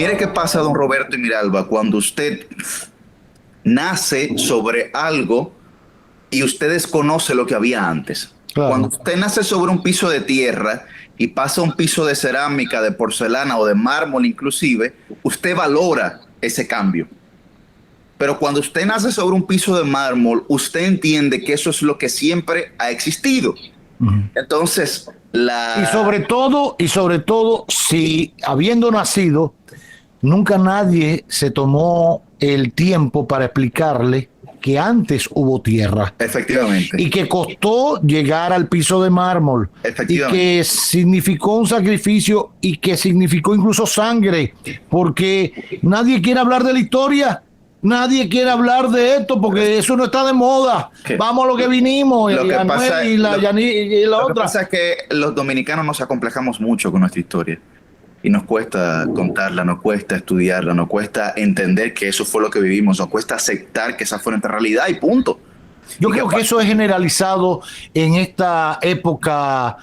Mire qué pasa, don Roberto y Miralba, cuando usted nace sobre algo y usted desconoce lo que había antes. Cuando Claro. usted nace sobre un piso de tierra y pasa a un piso de cerámica, de porcelana o de mármol inclusive, usted valora ese cambio. Pero cuando usted nace sobre un piso de mármol, usted entiende que eso es lo que siempre ha existido. Ujú. Entonces, Y sobre todo, si habiendo nacido, nunca nadie se tomó el tiempo para explicarle que antes hubo tierra efectivamente, y que costó llegar al piso de mármol y efectivamente. que significó un sacrificio y que significó incluso sangre, porque nadie quiere hablar de la historia. Nadie quiere hablar de esto porque eso no está de moda. Que Vamos a lo que vinimos, lo y que Anuel pasa, y y la lo que otra. pasa es que los dominicanos nos acomplejamos mucho con nuestra historia y nos cuesta contarla, nos cuesta estudiarla, nos cuesta entender que eso fue lo que vivimos, nos cuesta aceptar que esa fue nuestra realidad y punto. Yo Y que creo que eso es generalizado en esta época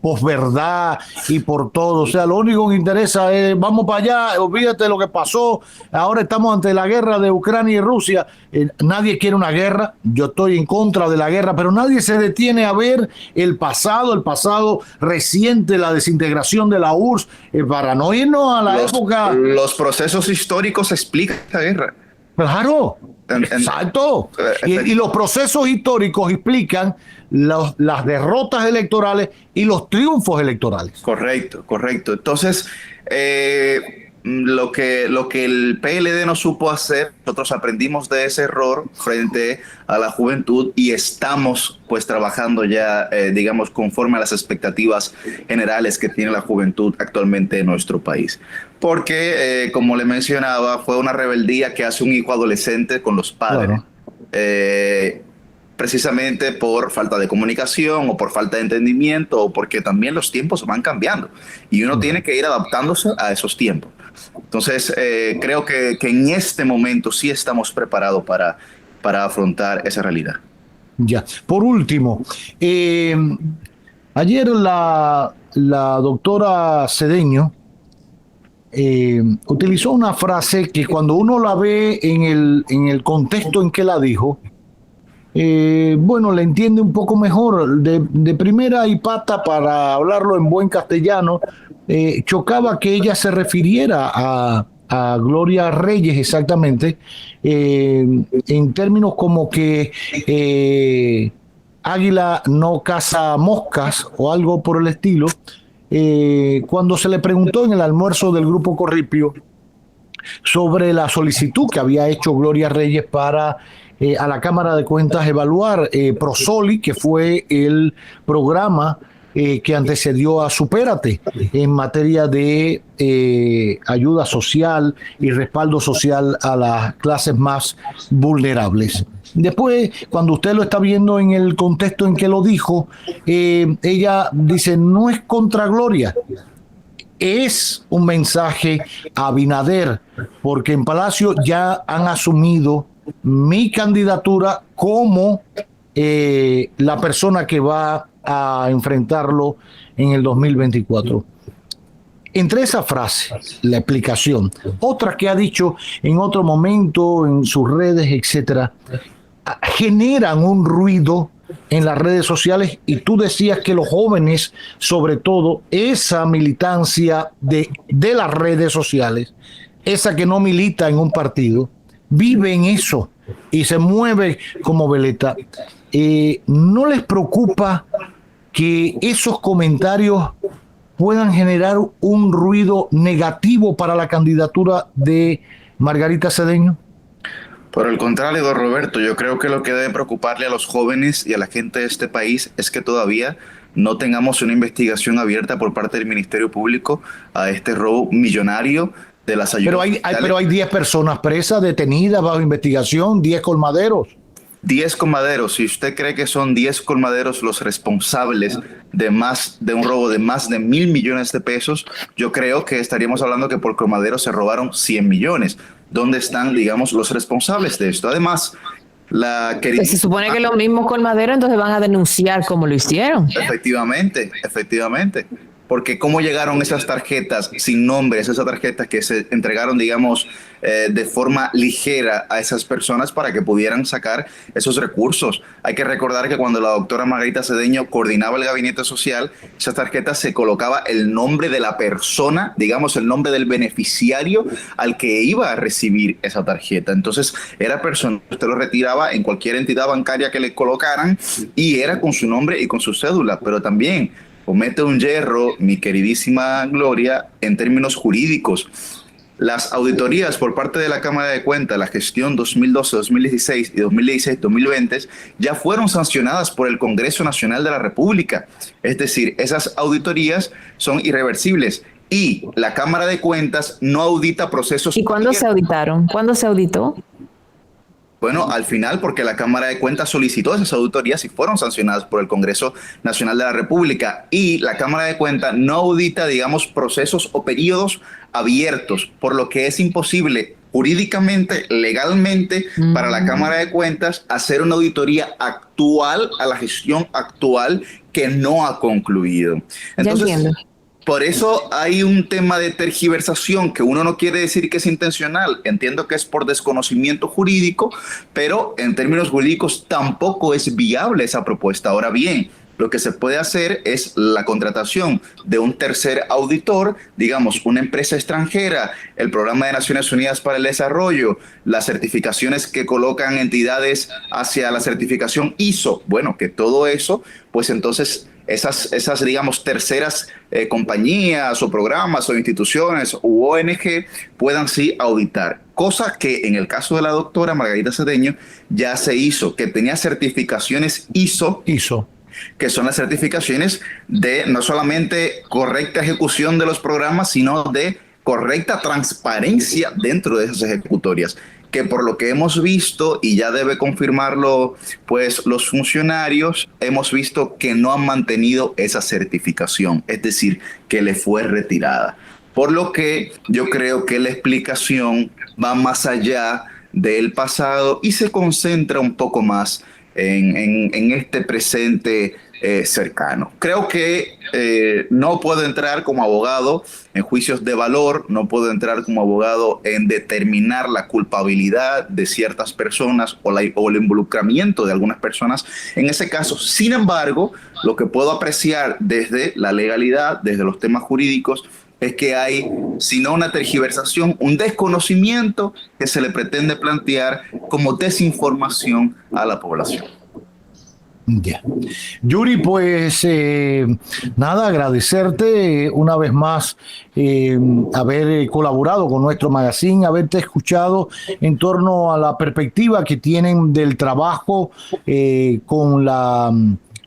posverdad y por todo. O sea, lo único que interesa es vamos para allá, olvídate de lo que pasó. Ahora estamos ante la guerra de Ucrania y Rusia. Nadie quiere una guerra. Yo estoy en contra de la guerra, pero nadie se detiene a ver el pasado reciente, la desintegración de la URSS, para no irnos a la época. los procesos históricos explican esa guerra. Claro, En- en- exacto. Y efect- los procesos históricos explican las derrotas electorales y los triunfos electorales. Correcto, correcto. Entonces, lo que el PLD no supo hacer, nosotros aprendimos de ese error frente a la juventud y estamos pues trabajando ya, digamos, conforme a las expectativas generales que tiene la juventud actualmente en nuestro país. Porque, como le mencionaba, fue una rebeldía que hace un hijo adolescente con los padres. Claro. Eh, Precisamente por falta de comunicación o por falta de entendimiento o porque también los tiempos van cambiando y uno tiene que ir adaptándose a esos tiempos. Entonces, creo que en este momento sí estamos preparados para afrontar esa realidad. Ya. Por último, ayer la doctora Cedeño utilizó una frase que cuando uno la ve en el contexto en que la dijo, bueno, le entiende un poco mejor. De primera y pata, para hablarlo en buen castellano, chocaba que ella se refiriera a Gloria Reyes exactamente, en términos como que águila no caza moscas o algo por el estilo. Cuando se le preguntó en el almuerzo del Grupo Corripio sobre la solicitud que había hecho Gloria Reyes para a la Cámara de Cuentas evaluar Prosoli, que fue el programa que antecedió a Supérate en materia de ayuda social y respaldo social a las clases más vulnerables. Después, cuando usted lo está viendo en el contexto en que lo dijo, ella dice, no es contra Gloria, es un mensaje a Abinader, porque en Palacio ya han asumido mi candidatura como la persona que va a enfrentarlo en el 2024. Entre esa frase, la explicación, otra que ha dicho en otro momento en sus redes, etcétera, generan un ruido en las redes sociales y tú decías que los jóvenes, sobre todo esa militancia de las redes sociales, esa que no milita en un partido, vive en eso y se mueve como veleta. ¿No les preocupa que esos comentarios puedan generar un ruido negativo para la candidatura de Margarita Cedeño? Por el contrario, don Roberto, yo creo que lo que debe preocuparle a los jóvenes y a la gente de este país es que todavía no tengamos una investigación abierta por parte del Ministerio Público a este robo millonario de las ayudas. Pero hay 10 personas presas, detenidas bajo investigación, 10 colmaderos. 10 colmaderos, si usted cree que son 10 colmaderos los responsables de un robo de más de 1.000 millones de pesos, yo creo que estaríamos hablando que por colmadero se robaron 100 millones. ¿Dónde están, digamos, los responsables de esto? Además, la querida... Pues se supone que los mismos colmaderos entonces van a denunciar cómo lo hicieron. Efectivamente, efectivamente. porque cómo llegaron esas tarjetas sin nombres, esas tarjetas que se entregaron, digamos, de forma ligera a esas personas para que pudieran sacar esos recursos. Hay que recordar que cuando la doctora Margarita Cedeño coordinaba el gabinete social, esas tarjetas se colocaba el nombre de la persona, digamos, el nombre del beneficiario al que iba a recibir esa tarjeta. Entonces, era personal, usted lo retiraba en cualquier entidad bancaria que le colocaran y era con su nombre y con su cédula, pero también comete un yerro, mi queridísima Gloria, en términos jurídicos. Las auditorías por parte de la Cámara de Cuentas, la gestión 2012, 2016 y 2016-2020, ya fueron sancionadas por el Congreso Nacional de la República. Es decir, esas auditorías son irreversibles y la Cámara de Cuentas no audita procesos. ¿Y cuándo se auditaron? ¿Cuándo se auditó? Bueno, al final, porque la Cámara de Cuentas solicitó esas auditorías y fueron sancionadas por el Congreso Nacional de la República. Y la Cámara de Cuentas no audita, digamos, procesos o periodos abiertos, por lo que es imposible jurídicamente, legalmente, para la Cámara de Cuentas hacer una auditoría actual a la gestión actual que no ha concluido. Entonces, ya entiendo. Por eso hay un tema de tergiversación que uno no quiere decir que es intencional. Entiendo que es por desconocimiento jurídico, pero en términos jurídicos tampoco es viable esa propuesta. Ahora bien, lo que se puede hacer es la contratación de un tercer auditor, digamos, una empresa extranjera, el Programa de Naciones Unidas para el Desarrollo, las certificaciones que colocan entidades hacia la certificación ISO. Bueno, que todo eso, pues entonces esas digamos, terceras compañías o programas o instituciones u ONG puedan sí auditar. Cosa que en el caso de la doctora Margarita Cedeño ya se hizo, que tenía certificaciones ISO, que son las certificaciones de no solamente correcta ejecución de los programas, sino de correcta transparencia dentro de esas ejecutorias, que por lo que hemos visto, y ya debe confirmarlo pues los funcionarios, hemos visto que no han mantenido esa certificación, es decir, que le fue retirada. Por lo que yo creo que la explicación va más allá del pasado y se concentra un poco más en este presente cercano. Creo que no puedo entrar como abogado en juicios de valor, no puedo entrar como abogado en determinar la culpabilidad de ciertas personas o el involucramiento de algunas personas en ese caso. Sin embargo, lo que puedo apreciar desde la legalidad, desde los temas jurídicos, es que hay, si no una tergiversación, un desconocimiento que se le pretende plantear como desinformación a la población. Ya. Yuri, pues nada, agradecerte una vez más haber colaborado con nuestro magazine, haberte escuchado en torno a la perspectiva que tienen del trabajo con la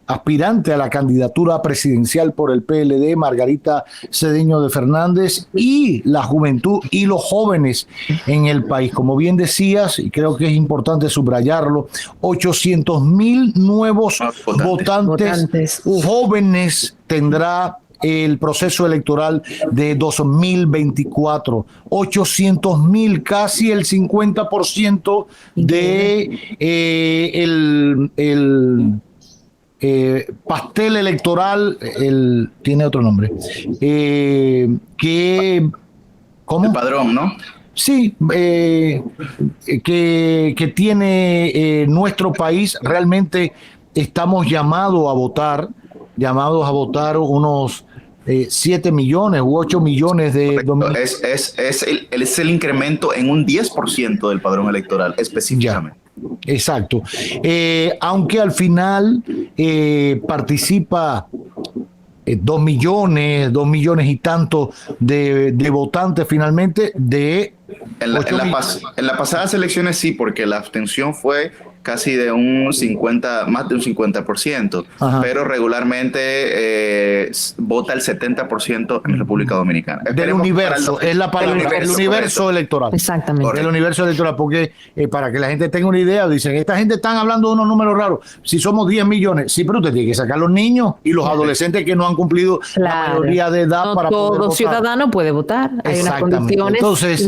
aspirante a la candidatura presidencial por el PLD, Margarita Cedeño de Fernández, y la juventud y los jóvenes en el país. Como bien decías, y creo que es importante subrayarlo, 800,000 nuevos votantes jóvenes tendrá el proceso electoral de 2024. 800,000, casi el 50% de pastel electoral, tiene otro nombre, ¿cómo? El padrón, ¿no? Sí, que tiene nuestro país. Realmente estamos llamados a votar unos 7 millones u 8 millones de dominicanos. Es el incremento en un 10% del padrón electoral específicamente. Ya. Exacto. Aunque al final participa 2 millones y tanto de votantes finalmente de... En las pasadas elecciones sí, porque la abstención fue casi de un 50, más de un 50%, pero regularmente vota el 70% en República Dominicana. Del universo, es la palabra, el universo electoral. Exactamente. El universo electoral, porque para que la gente tenga una idea, dicen, esta gente están hablando de unos números raros. Si somos 10 millones, sí, pero usted tiene que sacar los niños y los adolescentes que no han cumplido la mayoría de edad no para poder votar. todo ciudadano puede votar. Hay unas condiciones. Entonces,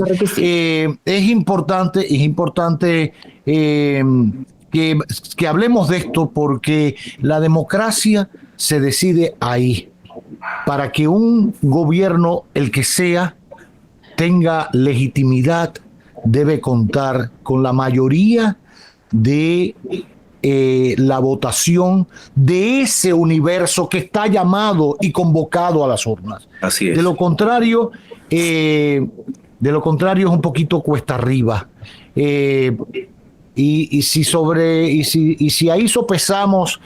es importante que hablemos de esto, porque la democracia se decide ahí. para que un gobierno, el que sea, tenga legitimidad, debe contar con la mayoría de la votación de ese universo que está llamado y convocado a las urnas. Así es. De lo contrario es un poquito cuesta arriba. Y si ahí sopesamos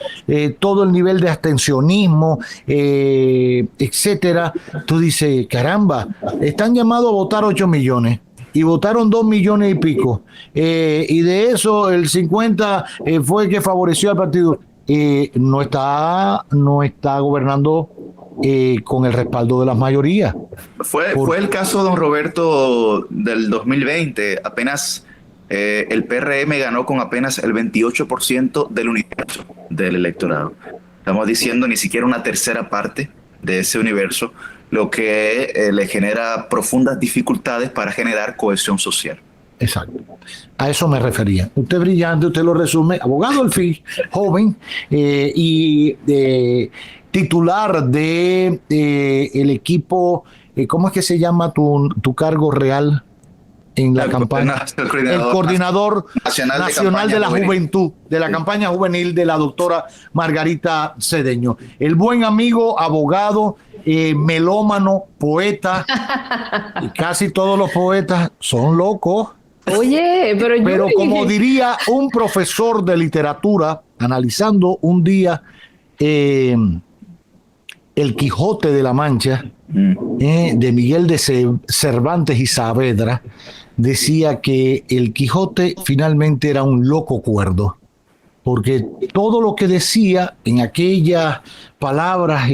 todo el nivel de abstencionismo, etcétera, tú dices, caramba, están llamados a votar 8 millones. Y votaron 2 millones y pico. Y de eso el 50 fue el que favoreció al partido. No está gobernando con el respaldo de las mayorías. Fue el caso, don Roberto, del 2020. Apenas el PRM ganó con apenas el 28% del universo del electorado. Estamos diciendo ni siquiera una tercera parte de ese universo, lo que le genera profundas dificultades para generar cohesión social. Exacto. A eso me refería. Usted brillante, usted lo resume. Abogado al fin, joven y titular de el equipo, ¿cómo es que se llama tu cargo real en la campaña? El coordinador nacional de la juventud, de la campaña juvenil de la doctora Margarita Cedeño. El buen amigo, abogado, melómano, poeta. Y casi todos los poetas son locos. Oye, pero como diría un profesor de literatura, analizando un día El Quijote de la Mancha, de Miguel de Cervantes y Saavedra, decía que el Quijote finalmente era un loco cuerdo, porque todo lo que decía en aquellas palabras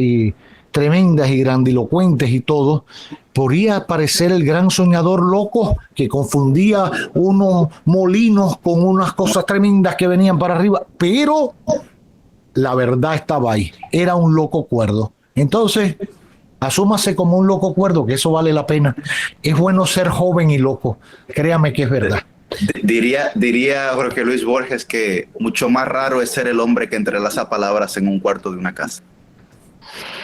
tremendas y grandilocuentes y todo, podría parecer el gran soñador loco que confundía unos molinos con unas cosas tremendas que venían para arriba, pero la verdad estaba ahí, era un loco cuerdo. Entonces, asúmase como un loco cuerdo, que eso vale la pena. Es bueno ser joven y loco, créame que es verdad. Diría Jorge Luis Borges que mucho más raro es ser el hombre que entrelaza palabras en un cuarto de una casa.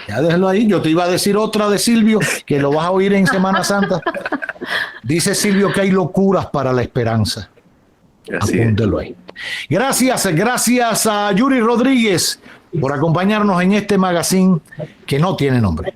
Ya déjalo ahí, yo te iba a decir otra de Silvio, que lo vas a oír en Semana Santa. Dice Silvio que hay locuras para la esperanza. Apúntelo ahí. Gracias a Yuri Rodríguez por acompañarnos en este magazine que no tiene nombre.